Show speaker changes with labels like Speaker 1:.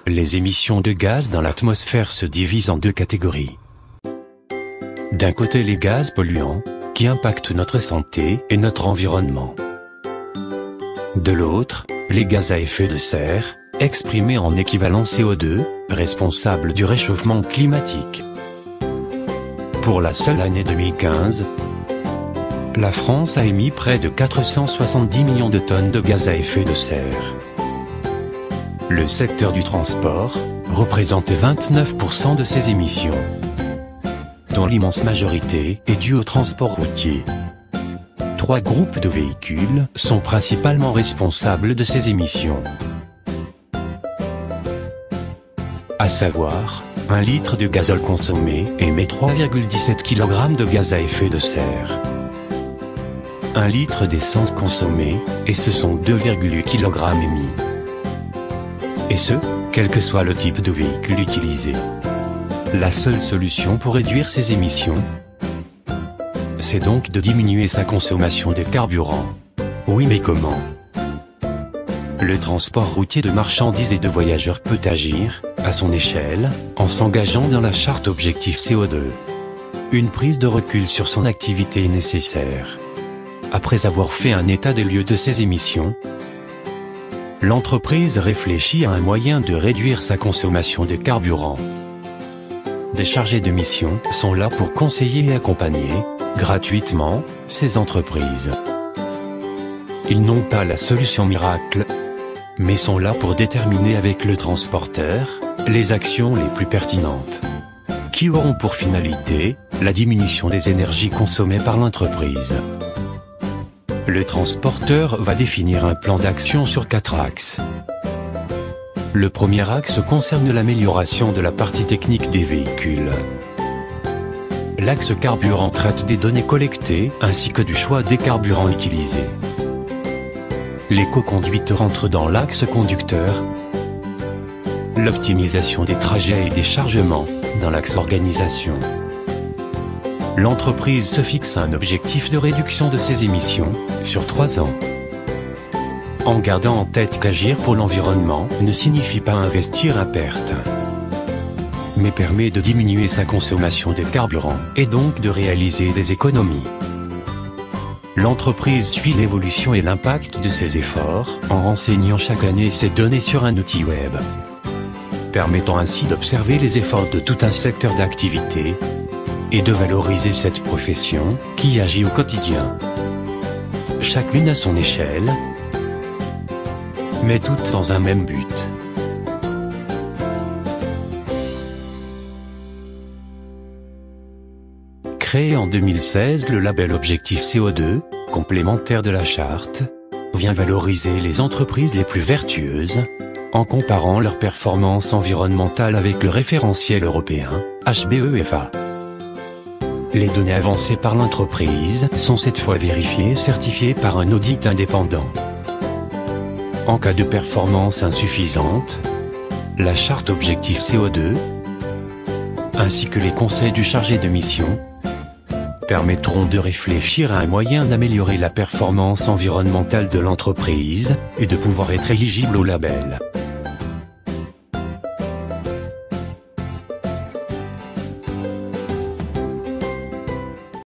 Speaker 1: Les émissions de gaz dans l'atmosphère se divisent en deux catégories. D'un côté les gaz polluants, qui impactent notre santé et notre environnement. De l'autre, les gaz à effet de serre, exprimés en équivalent CO2, responsables du réchauffement climatique. Pour la seule année 2015, la France a émis près de 470 millions de tonnes de gaz à effet de serre. Le secteur du transport représente 29% de ces émissions, dont l'immense majorité est due au transport routier. 3 groupes de véhicules sont principalement responsables de ces émissions. À savoir, 1 litre de gazole consommé émet 3,17 kg de gaz à effet de serre. 1 litre d'essence consommée, et ce sont 2,8 kg émis. Et ce, quel que soit le type de véhicule utilisé. La seule solution pour réduire ces émissions, c'est donc de diminuer sa consommation de carburant. Oui, mais comment? Le transport routier de marchandises et de voyageurs peut agir, à son échelle, en s'engageant dans la charte Objectif CO2. Une prise de recul sur son activité est nécessaire. Après avoir fait un état des lieux de ses émissions, l'entreprise réfléchit à un moyen de réduire sa consommation de carburant. Des chargés de mission sont là pour conseiller et accompagner, gratuitement, ces entreprises. Ils n'ont pas la solution miracle, mais sont là pour déterminer avec le transporteur, les actions les plus pertinentes, qui auront pour finalité, la diminution des énergies consommées par l'entreprise. Le transporteur va définir un plan d'action sur 4 axes. Le premier axe concerne l'amélioration de la partie technique des véhicules. L'axe carburant traite des données collectées ainsi que du choix des carburants utilisés. L'éco-conduite rentre dans l'axe conducteur. L'optimisation des trajets et des chargements, dans l'axe organisation. L'entreprise se fixe un objectif de réduction de ses émissions, sur 3 ans. En gardant en tête qu'agir pour l'environnement ne signifie pas investir à perte, mais permet de diminuer sa consommation de carburant, et donc de réaliser des économies. L'entreprise suit l'évolution et l'impact de ses efforts, en renseignant chaque année ses données sur un outil web, permettant ainsi d'observer les efforts de tout un secteur d'activité, et de valoriser cette profession, qui agit au quotidien. Chacune à son échelle, mais toutes dans un même but. Créé en 2016, le label Objectif CO2, complémentaire de la charte, vient valoriser les entreprises les plus vertueuses, en comparant leur performance environnementale avec le référentiel européen, HBEFA. Les données avancées par l'entreprise sont cette fois vérifiées et certifiées par un audit indépendant. En cas de performance insuffisante, la charte Objectif CO2, ainsi que les conseils du chargé de mission, permettront de réfléchir à un moyen d'améliorer la performance environnementale de l'entreprise, et de pouvoir être éligible au label.